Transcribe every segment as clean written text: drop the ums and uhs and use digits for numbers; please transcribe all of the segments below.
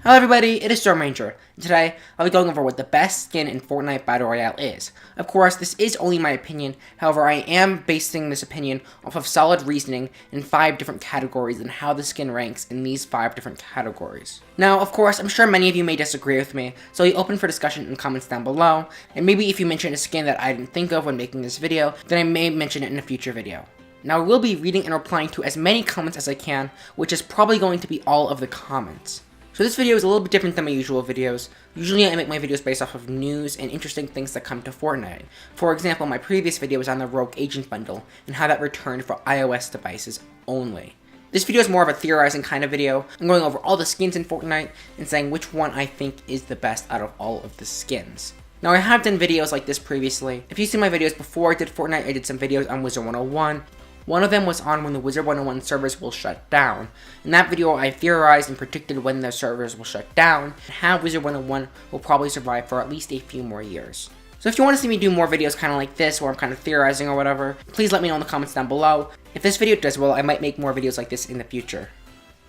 Hello everybody, it is Storm Ranger, and today I'll be going over what the best skin in Fortnite Battle Royale is. Of course, this is only my opinion, however I am basing this opinion off of solid reasoning in 5 different categories and how the skin ranks in these 5 different categories. Now, of course, I'm sure many of you may disagree with me, so I'll be open for discussion in the comments down below, and maybe if you mention a skin that I didn't think of when making this video, then I may mention it in a future video. Now, I will be reading and replying to as many comments as I can, which is probably going to be all of the comments. So this video is a little bit different than my usual videos. Usually I make my videos based off of news and interesting things that come to Fortnite. For example, my previous video was on the Rogue Agent bundle and how that returned for iOS devices only. This video is more of a theorizing kind of video. I'm going over all the skins in Fortnite and saying which one I think is the best out of all of the skins. Now, I have done videos like this previously. If you've seen my videos before I did Fortnite, I did some videos on Wizard 101. One of them was on when the Wizard 101 servers will shut down. In that video, I theorized and predicted when the servers will shut down, and how Wizard 101 will probably survive for at least a few more years. So if you want to see me do more videos kind of like this, where I'm kind of theorizing or whatever, please let me know in the comments down below. If this video does well, I might make more videos like this in the future.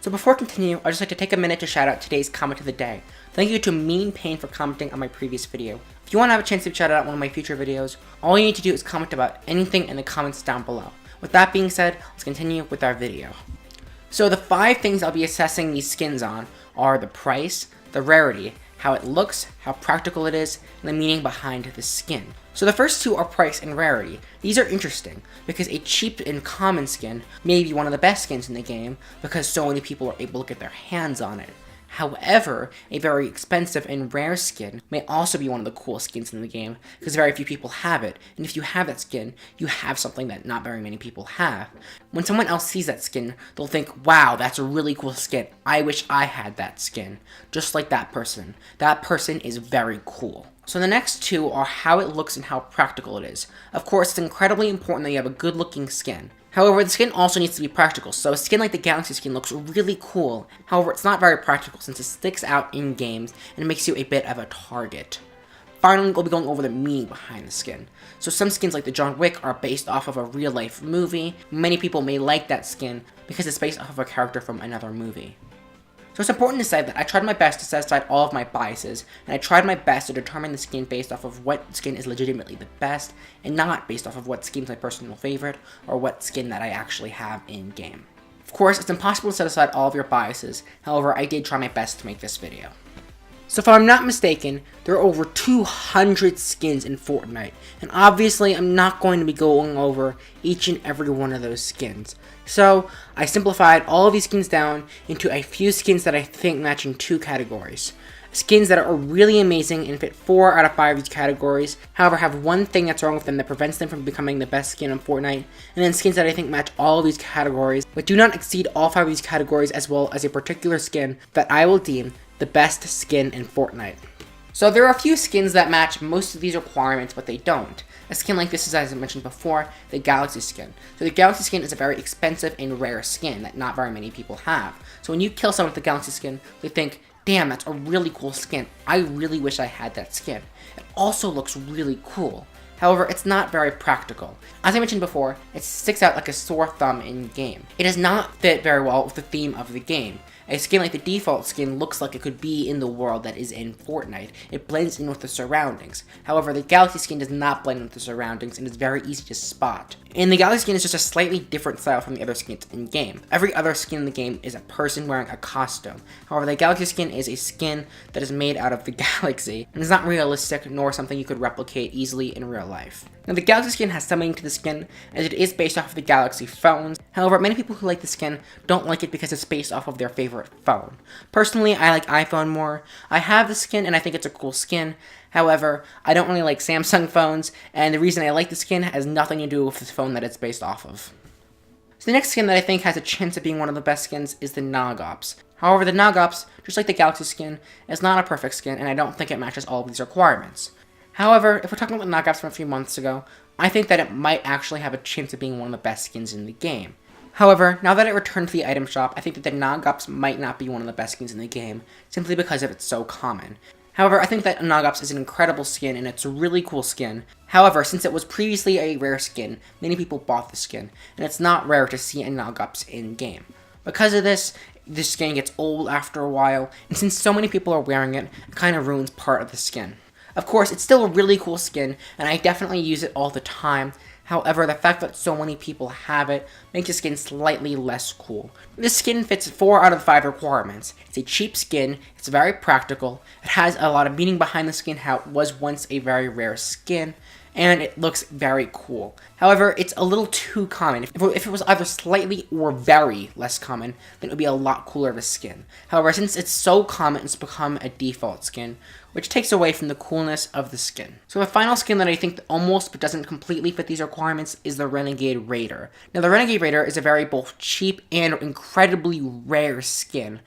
So before I continue, I'd just like to take a minute to shout out today's comment of the day. Thank you to Mean Pain for commenting on my previous video. If you want to have a chance to shout out one of my future videos, all you need to do is comment about anything in the comments down below. With that being said, let's continue with our video. So the 5 things I'll be assessing these skins on are the price, the rarity, how it looks, how practical it is, and the meaning behind the skin. So the first 2 are price and rarity. These are interesting because a cheap and common skin may be one of the best skins in the game because so many people are able to get their hands on it. However, a very expensive and rare skin may also be one of the coolest skins in the game, because very few people have it, and if you have that skin, you have something that not very many people have. When someone else sees that skin, they'll think, wow, that's a really cool skin, I wish I had that skin. Just like that person. That person is very cool. So the next 2 are how it looks and how practical it is. Of course, it's incredibly important that you have a good looking skin. However, the skin also needs to be practical, so a skin like the Galaxy skin looks really cool. However, it's not very practical since it sticks out in games and it makes you a bit of a target. Finally, we'll be going over the meaning behind the skin. So some skins like the John Wick are based off of a real life movie. Many people may like that skin because it's based off of a character from another movie. So it's important to say that I tried my best to set aside all of my biases, and I tried my best to determine the skin based off of what skin is legitimately the best, and not based off of what skin's my personal favorite, or what skin that I actually have in-game. Of course, it's impossible to set aside all of your biases, however, I did try my best to make this video. So if I'm not mistaken, there are over 200 skins in Fortnite, and obviously I'm not going to be going over each and every one of those skins. So I simplified all of these skins down into a few skins that I think match in 2 categories. Skins that are really amazing and fit 4 out of 5 of these categories, however have one thing that's wrong with them that prevents them from becoming the best skin in Fortnite, and then skins that I think match all of these categories, but do not exceed all 5 of these categories, as well as a particular skin that I will deem the best skin in Fortnite. So there are a few skins that match most of these requirements, but they don't. A skin like this is, as I mentioned before, the Galaxy skin. So the Galaxy skin is a very expensive and rare skin that not very many people have. So when you kill someone with the Galaxy skin, they think, damn, that's a really cool skin. I really wish I had that skin. It also looks really cool. However, it's not very practical. As I mentioned before, it sticks out like a sore thumb in-game. It does not fit very well with the theme of the game. A skin like the default skin looks like it could be in the world that is in Fortnite. It blends in with the surroundings. However, the Galaxy skin does not blend with the surroundings and is very easy to spot. And the Galaxy skin is just a slightly different style from the other skins in-game. Every other skin in the game is a person wearing a costume. However, the Galaxy skin is a skin that is made out of the Galaxy and is not realistic nor something you could replicate easily in real life. Now, the Galaxy skin has something to the skin, as it is based off of the Galaxy phones. However, many people who like the skin don't like it because it's based off of their favorite phone. Personally, I like iPhone more. I have the skin, and I think it's a cool skin. However, I don't really like Samsung phones, and the reason I like the skin has nothing to do with the phone that it's based off of. So the next skin that I think has a chance of being one of the best skins is the Nog Ops. However, the Nog Ops, just like the Galaxy skin, is not a perfect skin, and I don't think it matches all of these requirements. However, if we're talking about Nog Ops from a few months ago, I think that it might actually have a chance of being one of the best skins in the game. However, now that it returned to the item shop, I think that the Nog Ops might not be one of the best skins in the game, simply because of it's so common. However, I think that Nog Ops is an incredible skin, and it's a really cool skin. However, since it was previously a rare skin, many people bought the skin, and it's not rare to see a Nog Ops in-game. Because of this, this skin gets old after a while, and since so many people are wearing it, it kind of ruins part of the skin. Of course, it's still a really cool skin, and I definitely use it all the time. However, the fact that so many people have it makes the skin slightly less cool. This skin fits 4 out of 5 requirements. It's a cheap skin, it's very practical, it has a lot of meaning behind the skin, how it was once a very rare skin, and it looks very cool. However, it's a little too common. If it was either slightly or very less common, then it would be a lot cooler of a skin. However, since it's so common, it's become a default skin, which takes away from the coolness of the skin. So the final skin that I think almost but doesn't completely fit these requirements is the Renegade Raider. Now the Renegade Raider is a very both cheap and incredibly rare skin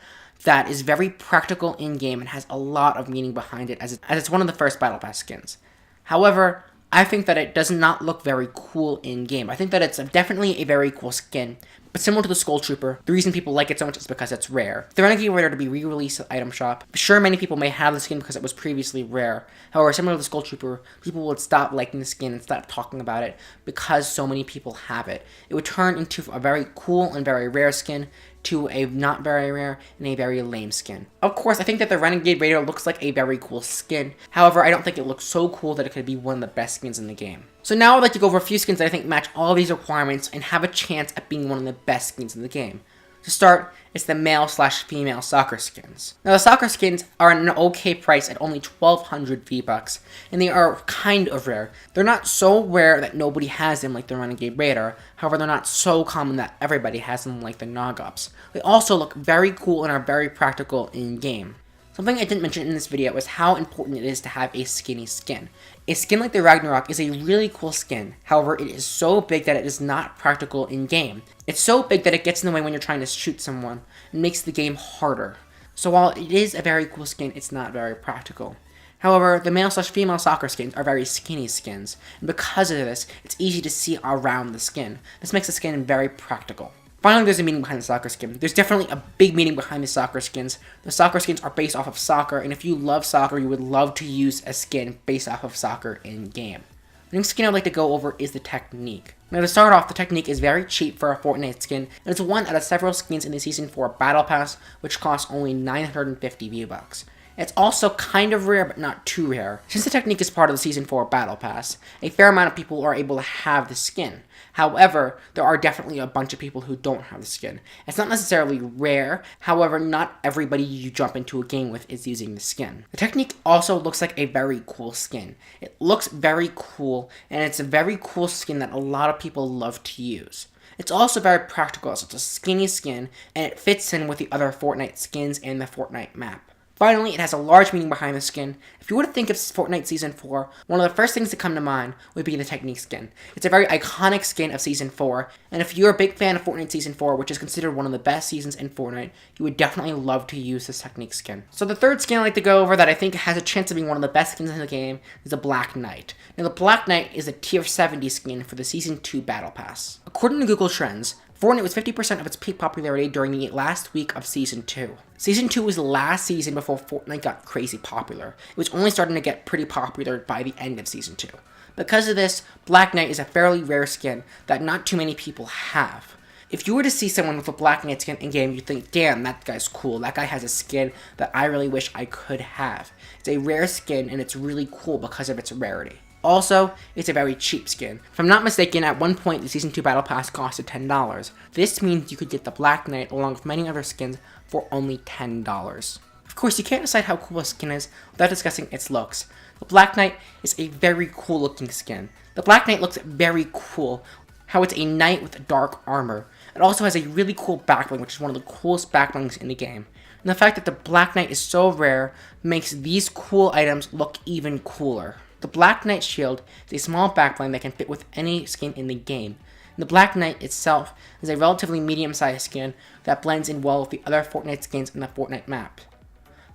that is very practical in-game and has a lot of meaning behind it as it's one of the first Battle Pass skins. However, I think that it does not look very cool in-game. I think that it's definitely a very cool skin, but similar to the Skull Trooper, the reason people like it so much is because it's rare. The Renegade Raider to be re-released at Item Shop, sure, many people may have the skin because it was previously rare. However, similar to the Skull Trooper, people would stop liking the skin and stop talking about it because so many people have it. It would turn into a very cool and very rare skin to a not very rare and a very lame skin. Of course, I think that the Renegade Raider looks like a very cool skin. However, I don't think it looks so cool that it could be one of the best skins in the game. So now I'd like to go over a few skins that I think match all of these requirements and have a chance at being one of the best skins in the game. To start, it's the male/female soccer skins. Now the soccer skins are at an okay price at only 1,200 V-Bucks, and they are kind of rare. They're not so rare that nobody has them like the Renegade Raider, however they're not so common that everybody has them like the Nogops. They also look very cool and are very practical in-game. Something I didn't mention in this video is how important it is to have a skinny skin. A skin like the Ragnarok is a really cool skin, however it is so big that it is not practical in-game. It's so big that it gets in the way when you're trying to shoot someone, and makes the game harder. So while it is a very cool skin, it's not very practical. However, the male/female soccer skins are very skinny skins, and because of this, it's easy to see around the skin. This makes the skin very practical. Finally, there's a meaning behind the soccer skin. There's definitely a big meaning behind the soccer skins. The soccer skins are based off of soccer, and if you love soccer, you would love to use a skin based off of soccer in-game. The next skin I'd like to go over is the Technique. Now to start off, the Technique is very cheap for a Fortnite skin, and it's one out of several skins in the Season 4 Battle Pass, which costs only 950 V-Bucks. It's also kind of rare, but not too rare. Since the Technique is part of the Season 4 Battle Pass, a fair amount of people are able to have the skin. However, there are definitely a bunch of people who don't have the skin. It's not necessarily rare, however, not everybody you jump into a game with is using the skin. The Technique also looks like a very cool skin. It looks very cool, and it's a very cool skin that a lot of people love to use. It's also very practical, as it's a skinny skin, and it fits in with the other Fortnite skins and the Fortnite map. Finally, it has a large meaning behind the skin. If you were to think of Fortnite Season 4, one of the first things to come to mind would be the Technique skin. It's a very iconic skin of Season 4, and if you're a big fan of Fortnite Season 4, which is considered one of the best seasons in Fortnite, you would definitely love to use this Technique skin. So the third skin I'd like to go over that I think has a chance of being one of the best skins in the game is the Black Knight. Now the Black Knight is a tier 70 skin for the Season 2 Battle Pass. According to Google Trends, Fortnite was 50% of its peak popularity during the last week of Season 2. Season 2 was the last season before Fortnite got crazy popular. It was only starting to get pretty popular by the end of Season 2. Because of this, Black Knight is a fairly rare skin that not too many people have. If you were to see someone with a Black Knight skin in-game, you'd think, damn, that guy's cool. That guy has a skin that I really wish I could have. It's a rare skin, and it's really cool because of its rarity. Also, it's a very cheap skin. If I'm not mistaken, at one point the Season 2 Battle Pass costed $10. This means you could get the Black Knight along with many other skins for only $10. Of course, you can't decide how cool a skin is without discussing its looks. The Black Knight is a very cool looking skin. The Black Knight looks very cool, how it's a knight with dark armor. It also has a really cool backbling, which is one of the coolest backblings in the game. And the fact that the Black Knight is so rare makes these cool items look even cooler. The Black Knight shield is a small backbling that can fit with any skin in the game. And the Black Knight itself is a relatively medium-sized skin that blends in well with the other Fortnite skins in the Fortnite map.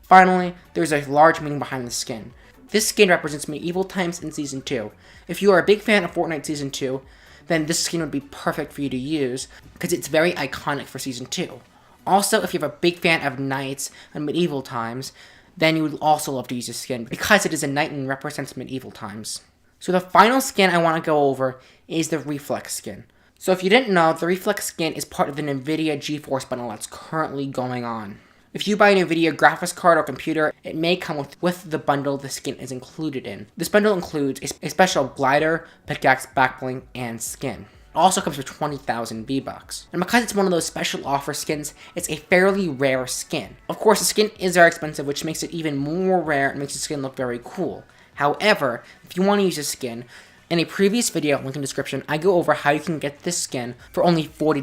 Finally, there's a large meaning behind the skin. This skin represents medieval times in Season 2. If you are a big fan of Fortnite Season 2, then this skin would be perfect for you to use because it's very iconic for Season 2. Also, if you're a big fan of knights and medieval times, then you would also love to use this skin because it is a knight and represents medieval times. So the final skin I want to go over is the Reflex skin. So if you didn't know, the Reflex skin is part of the NVIDIA GeForce bundle that's currently going on. If you buy a NVIDIA graphics card or computer, it may come with the bundle the skin is included in. This bundle includes a special glider, pickaxe, backbling, and skin. It also comes with 20,000 V-Bucks. And because it's one of those special offer skins, it's a fairly rare skin. Of course, the skin is very expensive, which makes it even more rare and makes the skin look very cool. However, if you want to use this skin, in a previous video, link in the description, I go over how you can get this skin for only $40.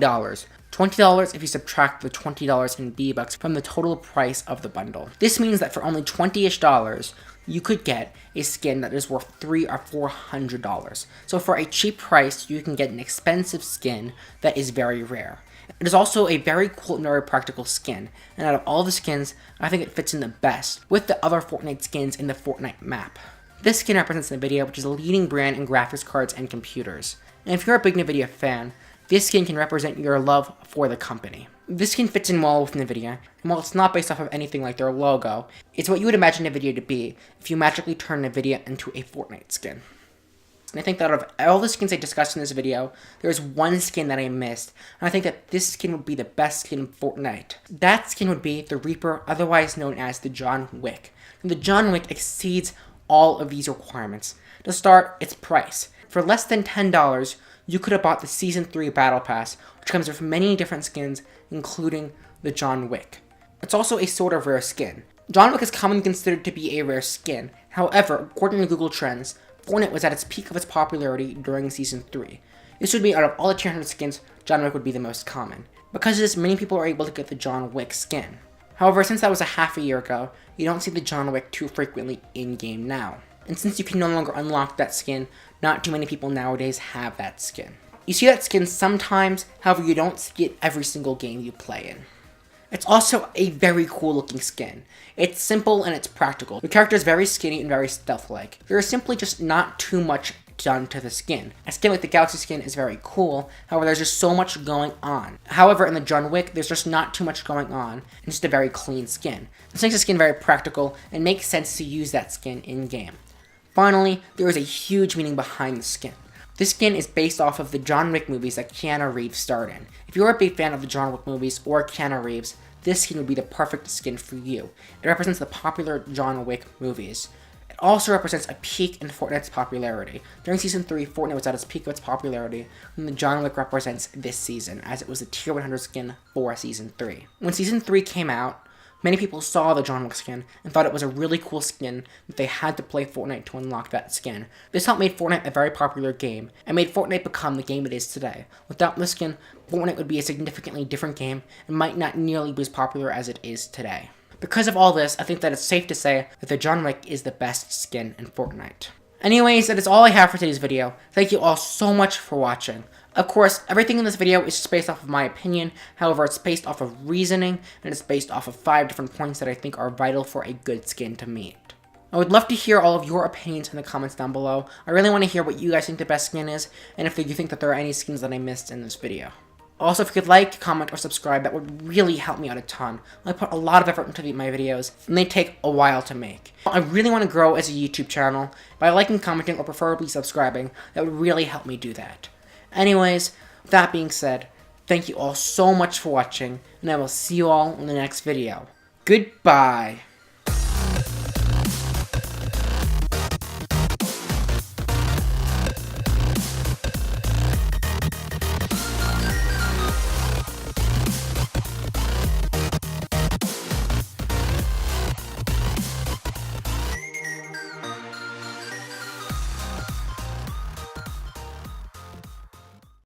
$20 if you subtract the $20 in V-Bucks from the total price of the bundle. This means that for only $20-ish, you could get a skin that is worth $300 or $400. So for a cheap price, you can get an expensive skin that is very rare. It is also a very cool and very practical skin, and out of all the skins, I think it fits in the best with the other Fortnite skins in the Fortnite map. This skin represents NVIDIA, which is a leading brand in graphics cards and computers. And if you're a big NVIDIA fan, this skin can represent your love for the company. This skin fits in well with NVIDIA, and while it's not based off of anything like their logo, it's what you would imagine NVIDIA to be if you magically turn NVIDIA into a Fortnite skin. And I think that out of all the skins I discussed in this video, there's one skin that I missed, and I think that this skin would be the best skin in Fortnite. That skin would be the Reaper, otherwise known as the John Wick. And the John Wick exceeds all of these requirements. To start, its price. For less than $10, you could have bought the Season 3 Battle Pass, which comes with many different skins, including the John Wick. It's also a sort of rare skin. John Wick is commonly considered to be a rare skin. However, according to Google Trends, Fortnite was at its peak of its popularity during Season 3. This would mean out of all the 200 skins, John Wick would be the most common. Because of this, many people are able to get the John Wick skin. However, since that was a half a year ago, you don't see the John Wick too frequently in-game now. And since you can no longer unlock that skin, not too many people nowadays have that skin. You see that skin sometimes, however you don't see it every single game you play in. It's also a very cool looking skin. It's simple and it's practical. The character is very skinny and very stealth-like. There is simply just not too much done to the skin. A skin like the Galaxy skin is very cool, however there's just so much going on. However, in the John Wick, there's just not too much going on, and just a very clean skin. This makes the skin very practical, and makes sense to use that skin in-game. Finally, there is a huge meaning behind the skin. This skin is based off of the John Wick movies that Keanu Reeves starred in. If you're a big fan of the John Wick movies or Keanu Reeves, this skin would be the perfect skin for you. It represents the popular John Wick movies. It also represents a peak in Fortnite's popularity. During Season 3, Fortnite was at its peak of its popularity, and the John Wick represents this season, as it was the Tier 100 skin for Season 3. When Season 3 came out, many people saw the John Wick skin and thought it was a really cool skin that they had to play Fortnite to unlock that skin. This helped make Fortnite a very popular game, and made Fortnite become the game it is today. Without this skin, Fortnite would be a significantly different game, and might not nearly be as popular as it is today. Because of all this, I think that it's safe to say that the John Wick is the best skin in Fortnite. Anyways, that is all I have for today's video. Thank you all so much for watching. Of course, everything in this video is just based off of my opinion, however it's based off of reasoning, and it's based off of 5 different points that I think are vital for a good skin to meet. I would love to hear all of your opinions in the comments down below. I really want to hear what you guys think the best skin is, and if you think that there are any skins that I missed in this video. Also, if you could like, comment, or subscribe, that would really help me out a ton. I put a lot of effort into my videos, and they take a while to make. I really want to grow as a YouTube channel. By liking, commenting, or preferably subscribing, that would really help me do that. Anyways, with that being said, thank you all so much for watching, and I will see you all in the next video. Goodbye!